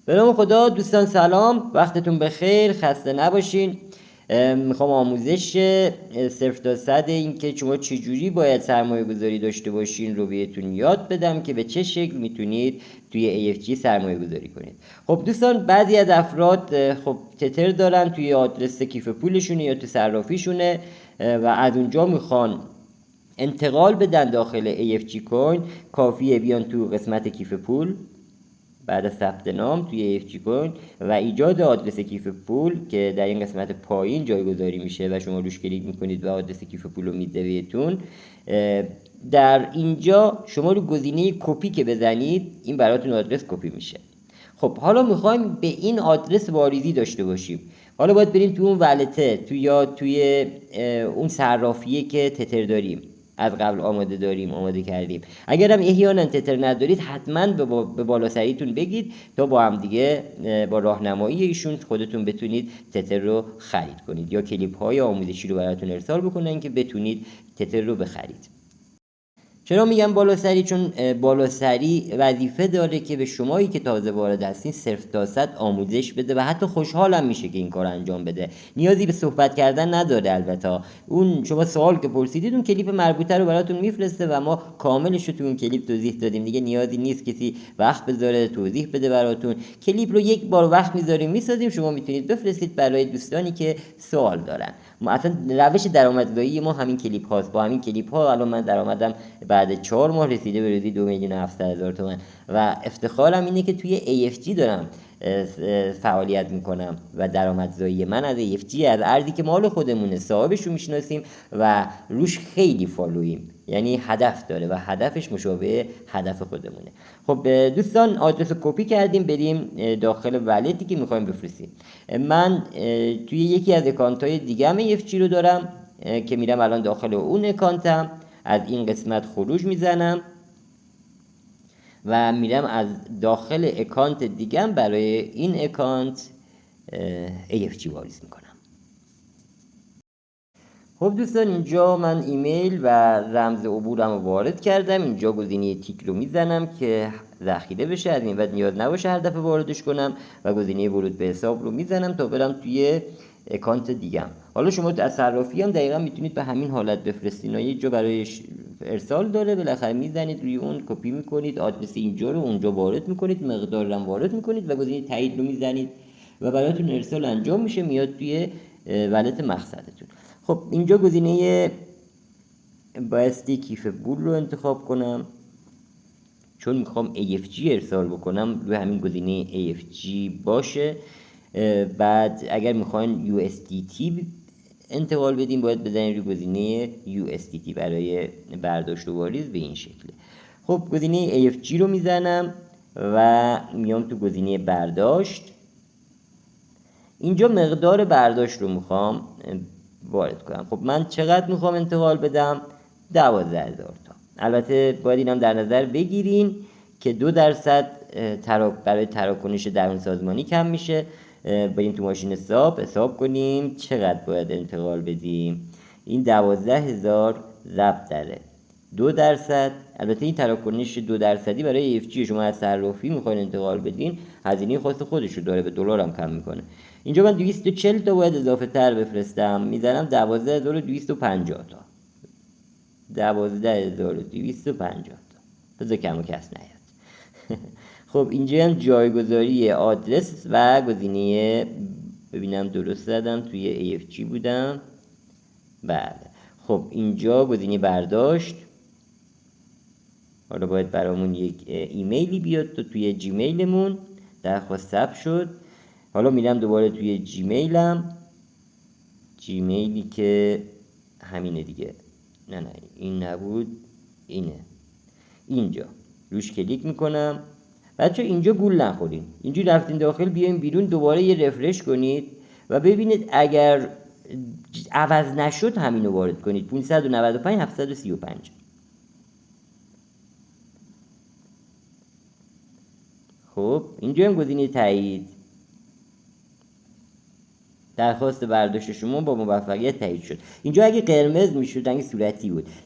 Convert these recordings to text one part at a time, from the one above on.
به نام خدا. دوستان سلام، وقتتون بخیر، خسته نباشین. میخوام آموزش 0 تا 100 این که شما چجوری باید سرمایه گذاری داشته باشین رو بهتون یاد بدم که به چه شکل میتونید توی AFG سرمایه گذاری کنید. خب دوستان، بعضی از افراد خب تتر دارن توی آدرس کیف پولشونه یا تو صرافیشونه و از اونجا میخوان انتقال بدن داخل AFG کوین. کافیه بیان تو قسمت کیف پول بعد از ثبت نام توی AFG کوین و ایجاد آدرس کیف پول که در این قسمت پایین جایگذاری میشه و شما روش کلیک میکنید و آدرس کیف پول رو میده بهتون. در اینجا شما رو گزینه کپی که بزنید این براتون آدرس کپی میشه. خب حالا میخوایم به این آدرس واریزی داشته باشیم. حالا باید بریم تو اون ولته توی اون صرافیه که تتر داریم، از قبل آماده کردیم. اگر هم احیانا تتر ندارید حتما به بالا سریتون بگید تا با هم دیگه با راهنمایی ایشون خودتون بتونید تتر رو خرید کنید یا کلیپ های آموزشی رو براتون ارسال بکنن که بتونید تتر رو بخرید. چرا میگم بالا سری؟ چون بالا سری وظیفه داره که به شمایی که تازه وارد هستین 0 تا 100 آموزش بده و حتی خوشحالم میشه که این کار انجام بده. نیازی به صحبت کردن نداره. البته اون شما سوال که پرسیدید اون کلیپ مربوطه رو براتون میفرسته و ما کاملش رو تو اون کلیپ توضیح دادیم. دیگه نیازی نیست کسی وقت بذاره توضیح بده براتون. کلیپ رو یک بار وقت میذاریم میسازیم، شما میتونید بفرستید برای دوستانی که سوال دارن. ما اصلا روش درآمدزایی ما همین کلیپ هاست. با همین کلیپ ها الان من درآمدم بعد 4 ماه رسیده به روزی 2,700,000 تومان و افتخارم اینه که توی AFG دارم فعالیت میکنم و درآمدزایی من از AFG، از ارزی که مال خودمونه، صاحبش رو میشناسیم و روش خیلی فالویم، یعنی هدف داره و هدفش مشابه هدف خودمونه. خب دوستان، آدرس رو کپی کردیم، بریم داخل ولتی که میخوایم بفرستیم. من توی یکی از اکانت های دیگه هم AFG رو دارم که میرم الان داخل اون اکانتم، از این قسمت خروج میزنم و میرم از داخل اکانت دیگم برای این اکانت AFG واریز میکنم. خب دوستان، اینجا من ایمیل و رمز عبورم رو وارد کردم. اینجا گزینه تیک رو میزنم که ذخیره بشه، از این بعد نیاز نباشه هر دفعه واردش کنم و گزینه ورود به حساب رو میزنم تا برم توی اکانت دیگم. حالا شما از صرافی هم دقیقا میتونید به همین حالت بفرستین. یه جا برای ارسال داره، بالاخره میزنید روی اون، کپی میکنید، آدرس اینجا رو اونجا وارد میکنید، مقدار رو وارد میکنید و گزینه تایید رو میزنید و براتون ارسال انجام میشه، میاد توی ولت مقصدتون. خب اینجا گزینه بایستی کیف پول رو انتخاب کنم چون میخوام AFG ارسال بکنم، روی همین گزینه AFG باشه. بعد اگر میخواین USDT انتقال بدیم باید بزنید روی گزینه USDT برای برداشت و واریز به این شکله. خب گزینه AFG رو میزنم و میام تو گزینه برداشت. اینجا مقدار برداشت رو میخوام وارد کنم. خب من چقدر میخوام انتقال بدم؟ 12,000 تا. البته باید اینم در نظر بگیرین که 2% برای تراکنش درون سازمانی کم میشه. بریم تو ماشین حساب کنیم چقدر باید انتقال بدیم. این 12,000 ضرب داره 2%. البته این تراکنش 2% برای AFG شما از صرافی میخواین انتقال بدین، هزینه خاص خودش رو داره، به دلار هم کم میکنه. اینجا من 240 تا باید اضافه تر بفرستم، میزنم 12,250 تا. 12,250 تا بذار کم و کس نیاد. خب اینجا هم جایگذاری آدرس و گزینه، ببینم درست زدم، توی AFG بودم. بله. خب اینجا گزینه برداشت. حالا باید برامون یک ایمیلی بیاد تو توی جیمیلمون، درخواست ثبت شد. حالا میرم دوباره توی جیمیلی که همینه دیگه، نه این نبود، اینه. اینجا روش کلیک میکنم. بچه اینجا گول نخورین، اینجا رفتین داخل، بیاین بیرون، دوباره یه رفرش کنید و ببینید اگر عوض نشد همینو وارد کنید. 595 735. خب اینجا هم گزینه تایید. درخواست برداشت شما با موفقیت تایید شد. اینجا اگه قرمز میشد، اگه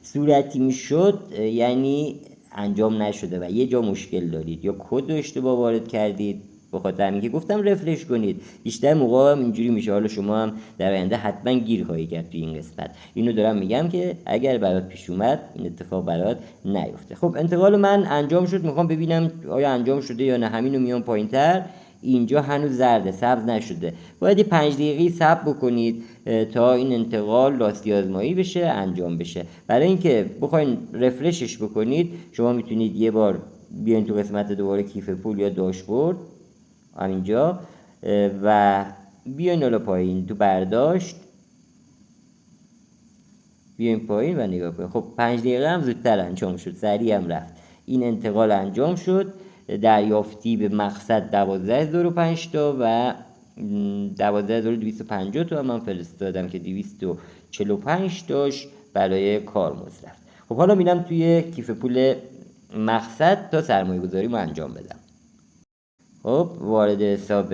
صورتی میشد یعنی انجام نشده و یه جا مشکل دارید، یا کد رو اشتباه وارد کردید بخاطر همین که گفتم رفرش کنید. بیشتر موقع هم اینجوری میشه. حالا شما هم در آینده حتما گیر خواهی کرد توی این قسمت. اینو دارم میگم که اگر برات پیش اومد این اتفاق برات نیفته. خب انتقال من انجام شد. میخوام ببینم آیا انجام شده یا نه. همینو میام پایینتر. اینجا هنوز زرده، سبز نشده. باید 5 دقیقه صبر بکنید تا این انتقال لاستی آزمایی بشه، انجام بشه. برای اینکه بخواید رفرشش بکنید شما میتونید یه بار بیاین تو قسمت دوباره کیف پول یا داشبورد همینجا و بیاین حالا پایین تو برداشت، بیاین پایین و نگاه کنید. خب 5 دقیقه هم زودتر انجام شد، سریع هم رفت. این انتقال انجام شد. دریافتی به مقصد 12,005 تا و 12,250 تا من فرستادم که 245 تاش برای کارمزد رفت. خب حالا میرم توی کیف پول مقصد تا سرمایه گذاری رو انجام بدم. خب وارد حساب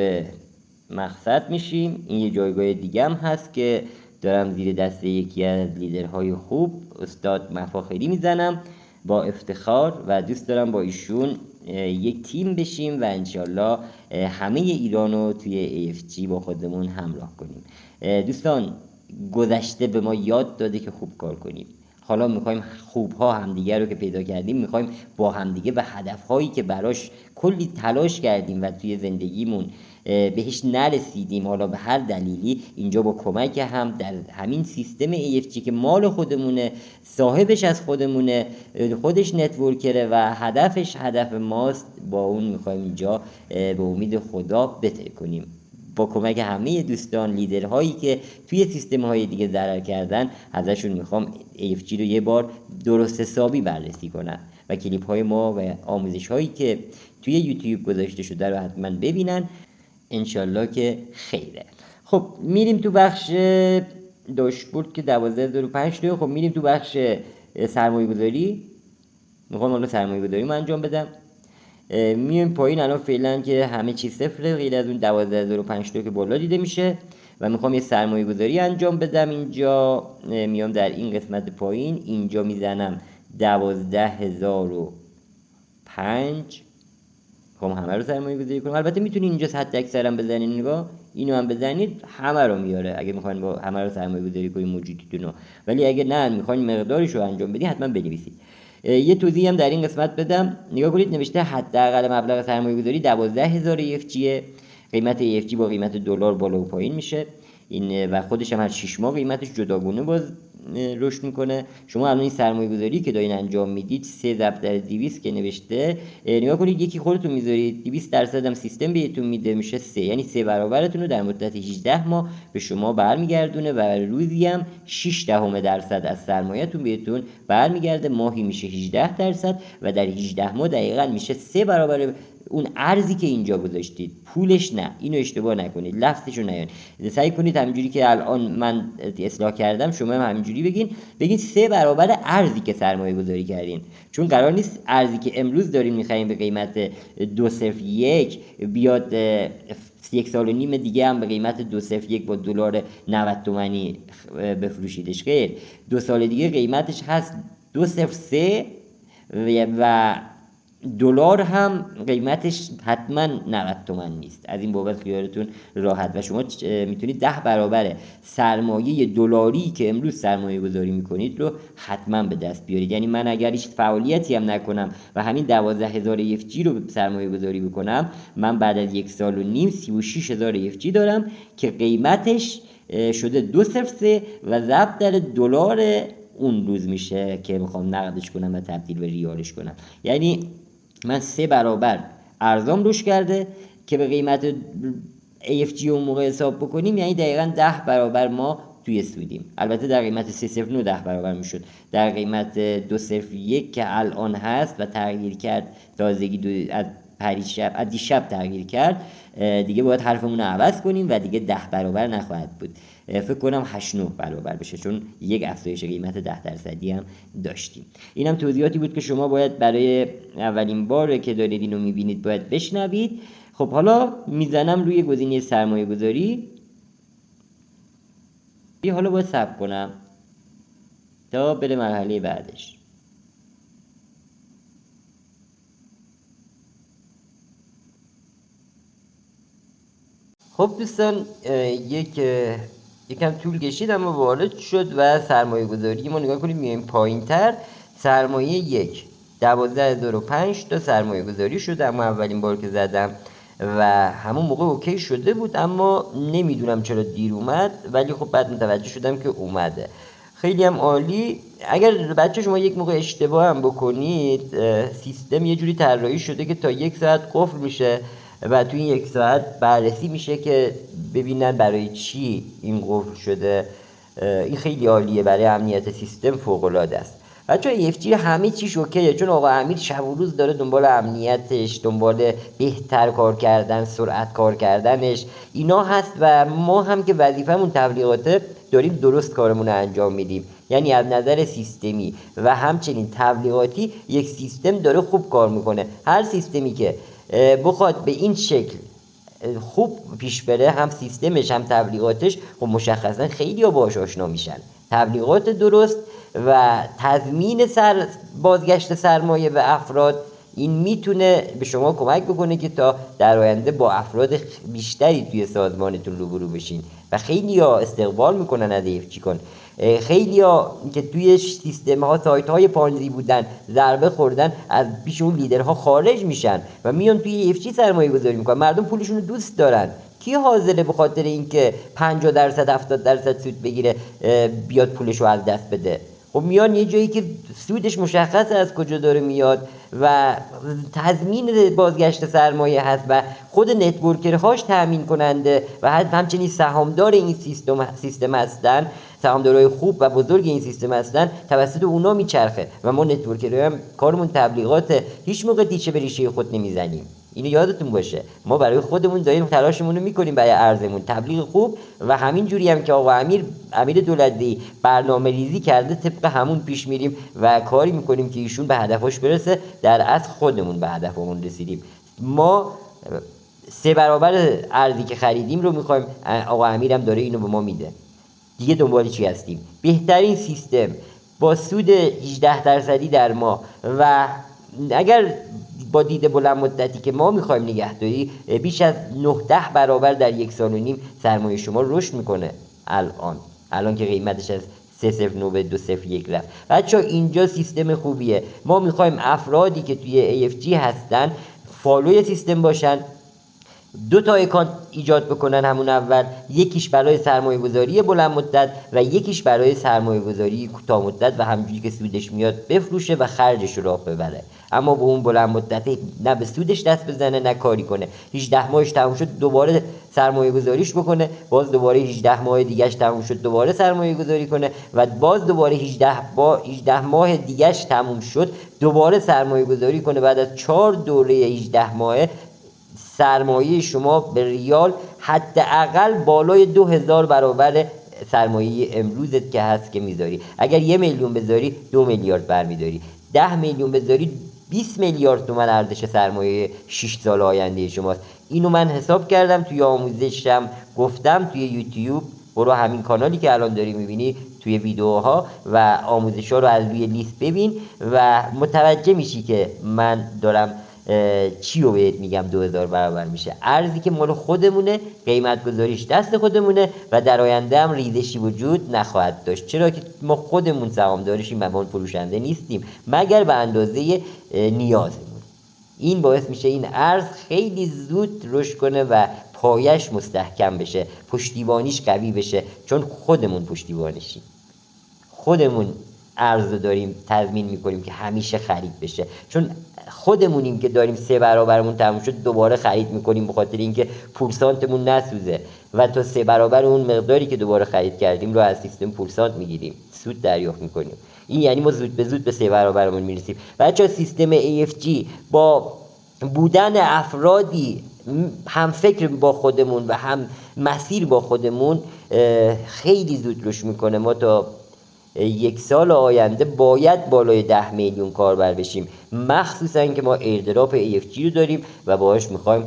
مقصد میشیم. این یه جایگاه دیگه هم هست که دارم زیر دست یکی از لیدرهای خوب استاد مفاخری میزنم با افتخار و دوست دارم با ایشون یک تیم بشیم و انشالله همه ایرانو توی AFG با خودمون همراه کنیم. دوستان گذشته به ما یاد داده که خوب کار کنیم. حالا میخوایم خوبها همدیگه رو که پیدا کردیم میخوایم با همدیگه به هدفهایی که براش کلی تلاش کردیم و توی زندگیمون بهش نرسیدیم حالا به هر دلیلی اینجا با کمک هم در همین سیستم AFG که مال خودمونه، صاحبش از خودمونه، خودش نتورکره و هدفش هدف ماست، با اون میخوایم اینجا به امید خدا بتر کنیم. با کمک همه دوستان لیدرهایی که توی سیستم‌های دیگه ضرر کردن ازشون میخوام AFG رو یه بار درست حسابی بررسی کنن و کلیپ‌های ما و آموزش‌هایی که توی یوتیوب گذاشته شده رو حتما ببینن. انشالله که خیره. خب میریم تو بخش داشبورد که 12,005 تا. خب میریم تو بخش سرمایه گذاری. میخوام حالا سرمایه گذاری رو انجام بدم. میایم پایین. الان فعلا که همه چی صفره غیر از اون 12,005 تا که بالا دیده میشه و میخوام یه سرمایه گذاری انجام بدم. اینجا میام در این قسمت پایین، اینجا میزنم 12,005. خب همه رو سرمایه گذاری کنم. البته میتونید اینجا حد اکثر هم بزنید، نگاه اینو هم بزنید همه رو میاره اگه میخواین با همه رو سرمایه گذاری کنید موجودیتونو. ولی اگه نه میخواین مقدارش رو انجام بدین حتما بنویسید. یه توضیح هم در این قسمت بدم. نگاه کنید نوشته حداقل مبلغ سرمایه گذاری 12,000 EFG. قیمت EFG با قیمت دلار بالا و پایین میشه. این و خودش هم هر 6 ماه قیمتش جداگونه باز رشد میکنه. شما الان این سرمایه گذاری که دارین انجام میدید 3 ضرب در 200 که نوشته، نگاه کنید یکی خودتون میذارید 200% هم سیستم بهتون میده، میشه 3، یعنی 3 برابرتون رو در مدت 18 ماه به شما برمیگردونه و روزی هم 6% از سرمایه‌تون بهتون برمیگرده. ماهی میشه 18% و در 18 ماه دقیقاً میشه 3 برابر اون ارزی که اینجا گذاشتید. پولش نه، اینو اشتباه نکنید، لفظشو نیارید. سعی کنید همینجوری که الان من اصلاح کردم شما هم همینجوری بگین 3 برابر ارزی که سرمایه گذاری کردین، چون قرار نیست ارزی که امروز دارین میخرین به قیمت 201 بیاد 1.5 سال دیگه هم به قیمت 201 با دلار 90 تومانی بفروشیدش. خیر، 2 سال دیگه قیمتش هست 203 و دلار هم قیمتش حتما 90 تومن نیست. از این بابت خیالتون راحت و شما میتونید 10 برابر سرمایه دلاری که امروز سرمایه گذاری میکنید رو حتما به دست بیارید. یعنی من اگر هیچ فعالیتی هم نکنم و همین 12,000 EFG رو سرمایه گذاری بکنم، من بعد از 1.5 سال 36,000 EFG دارم که قیمتش شده 203 و ضرب در دلار اون روز میشه که میخوام نقدش کنم و تبدیل به ریالش کنم. یعنی من 3 برابر ارزام رشد کرده که به قیمت AFG اون موقع حساب بکنیم، یعنی دقیقاً 10 برابر ما توی سودیم. البته در قیمت 309 10 برابر میشد. در قیمت 201 که الان هست و تغییر کرد تازگی از دیشب تغییر کرد، دیگه باید حرفمون رو عوض کنیم و دیگه 10 برابر نخواهد بود. فکر کنم 8-9 برابر بشه، چون یک افزایش قیمت 10% هم داشتیم. اینم توضیحاتی بود که شما باید برای اولین بار که دارید اینو میبینید باید بشنوید. خب حالا میزنم روی گزینه سرمایه گذاری. حالا باید صبر کنم تا بره مرحله بعدش. خب دوستان، یکم طول کشید اما وارد شد و سرمایه گذاری ما نگاه کنیم میایم پایین تر. سرمایه 12,005 تا سرمایه گذاری شده، اما اولین بار که زدم و همون موقع اوکی شده بود، اما نمیدونم چرا دیر اومد، ولی خب بعد متوجه شدم که اومده. خیلی هم عالی. اگر بچه شما یک موقع اشتباه هم بکنید، سیستم یه جوری طراحی شده که تا 1 ساعت قفل میشه و توی این 1 ساعت بررسی میشه که ببینن برای چی این قفل شده. این خیلی عالیه، برای امنیت سیستم فوق العاده است. بچه‌ها EFG همه چیش اوکیه، چون آقا امیر شب و روز داره دنبال امنیتش، دنبال بهتر کار کردن، سرعت کار کردنش اینا هست و ما هم که وظیفمون تبلیغاته داریم درست کارمون رو انجام میدیم. یعنی از نظر سیستمی و همچنین تبلیغاتی یک سیستم داره خوب کار میکنه. هر سیستمی که بخواد به این شکل خوب پیش بره، هم سیستمش هم تبلیغاتش، خب مشخصا خیلی ها باهاش آشنا میشن. تبلیغات درست و تضمین بازگشت سرمایه به افراد، این میتونه به شما کمک بکنه که تا در آینده با افراد بیشتری توی سازمانتون روبرو بشین و خیلی ها استقبال میکنن از EFG کن. خیلی ها که توی سیستم ها سایت های پانزی بودن، ضربه خوردن، از پیش اون لیدرها خارج میشن و میان توی EFG سرمایه گذاری میکنن. مردم پولشون رو دوست دارن. کی حاضره به خاطر اینکه 50% 70% سود بگیره بیاد پولش رو از دست بده؟ خب میان یه جایی که سودش مشخصه از کجا داره میاد و تضمین بازگشت سرمایه هست و خود نتورکرهاش تأمین کننده و همچنین سهامدار این سیستم هستن، سهامدارای خوب و بزرگ این سیستم هستن، توسط اونا میچرخه و ما نتورکرها هم کارمون تبلیغات، هیچ موقع تیشه به ریشه خود نمیزنیم. اینو یادتون باشه، ما برای خودمون داریم تلاشمون رو میکنیم برای ارزمون، تبلیغ خوب و همین جوری هم که آقا امیر دولتی برنامه ریزی کرده طبق همون پیش میریم و کاری میکنیم که ایشون به هدفش برسه. در اصل خودمون به هدفمون رسیدیم. ما 3 برابر ارزی که خریدیم رو میخوایم، آقا امیرم داره اینو به ما میده. دیگه دنبال چی هستیم؟ بهترین سیستم با سود 18% در ماه و اگر با دید بلند مدتی که ما میخوایم نگهداری، بیش از 9-10 برابر در 1.5 سال سرمایه شما رشد میکنه. الان که قیمتش از 309 به 201 رفت. بچه‌ها اینجا سیستم خوبیه. ما میخوایم افرادی که توی EFG هستن فالوی سیستم باشن، 2 تا اکانت ایجاد بکنن همون اول، یکیش برای سرمایه گذاری بلند مدت و یکیش برای سرمایه گذاری کوتاه مدت و همونجوری که سودش میاد بفروشه و خرجش رو راه ببره. اما به اون بلند مدت نه به سودش دست بزنه نه کاری کنه. 18 ماهش تموم شد دوباره سرمایه گذاریش بکنه، باز دوباره 18 ماه دیگهش تموم شد دوباره سرمایه گذاری کنه و باز دوباره 18 ماه دیگهش تموم شد دوباره سرمایه گذاری کنه. بعد از 4 دوره 18 ماهه سرمایه شما به ریال حداقل بالای 2000 برابر سرمایه امروزت که هست که میذاری. اگر 1 میلیون بذاری 2 میلیارد برمیداری، 10 میلیون بذاری 20 میلیارد تومان ارزش سرمایه 6 سال آینده شماست. اینو من حساب کردم توی آموزشم، گفتم توی یوتیوب. برو همین کانالی که الان داری میبینی توی ویدیوها و آموزش‌ها رو از روی لیست ببین و متوجه میشی که من دارم چی رو بهت میگم. 2000 برابر میشه. ارزی که مال خودمونه، قیمت گذاریش دست خودمونه و در آینده هم ریزشی وجود نخواهد داشت، چرا که ما خودمون سهامدارشیم و ما فروشنده نیستیم مگر به اندازه نیازمون. این باعث میشه این ارز خیلی زود رشد کنه و پایش مستحکم بشه، پشتیبانیش قوی بشه، چون خودمون پشتیبانشیم، خودمون ارز رو داریم تضمین میکنیم که همیشه خرید بشه، چون خودمونیم که داریم 3 برابرمون تموم شد دوباره خرید میکنیم به خاطر اینکه پورسانتمون نسوزه و تا 3 برابر اون مقداری که دوباره خرید کردیم رو از سیستم پورسانت میگیریم، سود دریافت میکنیم. این یعنی ما زود به 3 برابرمون میرسیم. بچه‌ها سیستم EFG با بودن افرادی هم فکر با خودمون و هم مسیر با خودمون خیلی زود رشد میکنه. ما تا 1 سال آینده باید بالای 10 میلیون کاربر بشیم، مخصوصا که ما ایردراپ EFG رو داریم و باهاش میخوایم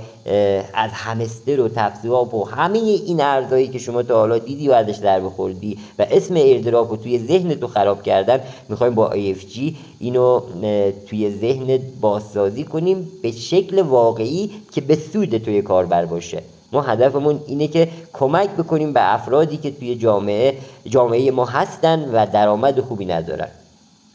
از همستر و تپسواب و همه این ارزایی که شما تا حالا دیدی و ازش در بخوردی و اسم ایردراپ رو توی ذهنت رو خراب کردن، میخوایم با EFG اینو توی ذهنت بازسازی کنیم به شکل واقعی که به سود توی کاربر باشه. ما هدفمون اینه که کمک بکنیم به افرادی که توی جامعه ما هستن و درآمد خوبی ندارن.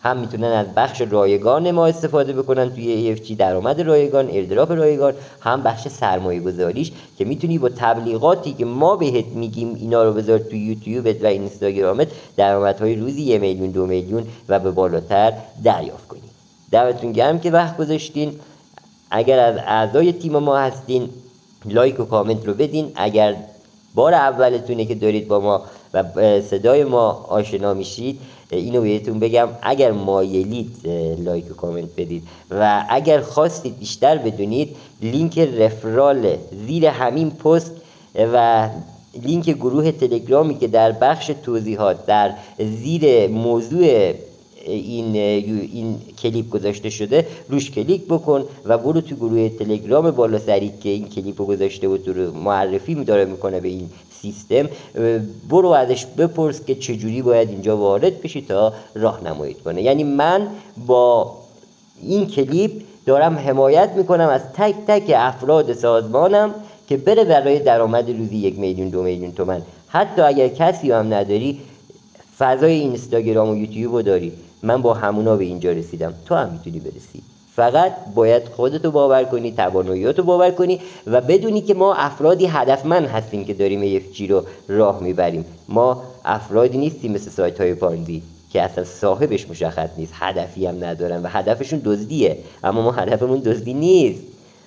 هم میتونن از بخش رایگان ما استفاده بکنن توی EFG، درآمد رایگان، ایردراپ رایگان، هم بخش سرمایه گذاریش که میتونی با تبلیغاتی که ما بهت میگیم اینا رو بذار توی یوتیوبت و اینستاگرامت درآمدهای روزی 1 میلیون 2 میلیون و به بالاتر دریافت کنی. دمتون گرم که وقت گذاشتین. اگر از اعضای تیم ما هستین لایک و کامنت رو بدین. اگر بار اولتونه که دارید با ما و صدای ما آشنا میشید، اینو بهتون بگم اگر مایلید لایک و کامنت بدید و اگر خواستید بیشتر بدونید لینک رفرال زیر همین پست و لینک گروه تلگرامی که در بخش توضیحات در زیر موضوع این کلیپ گذاشته شده روش کلیک بکن و برو تو گروه تلگرام بالا سری که این کلیپ رو گذاشته و تو رو معرفی داره میکنه به این سیستم. برو ازش بپرس که چجوری باید اینجا وارد بشی تا راهنماییت کنه. یعنی من با این کلیپ دارم حمایت میکنم از تک تک افراد سازمانم که بره برای درآمد روزی 1 میلیون 2 میلیون تومان. حتی اگر کسی هم نداری، فضای اینستاگرام و یوتیوب رو داری. من با همونا به اینجا رسیدم، تو هم میتونی برسی. فقط باید خودتو باور کنی، تواناییاتو باور کنی و بدونی که ما افرادی هدفمند هستیم که داریم EFG رو راه میبریم. ما افرادی نیستیم مثل سایت های پاندی که اصلا صاحبش مشخص نیست، هدفی هم ندارن و هدفشون دزدیه. اما ما هدفمون دزدی نیست.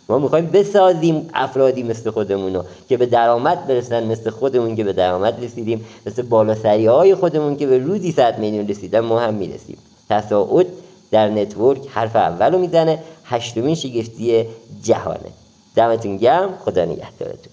ما میخوایم بسازیم افرادی مثل خودمونو که به درآمد برسن، مثل خودمون که به درآمد رسیدیم، مثل بالاسری های خودمون که به روزی 100 میلیون رسیدن ما هم میرسیم. تصاعد در نتورک حرف اولو میزنه. 8مین شگفتی جهانه. دمتون گرم. خدا نگهدارتون.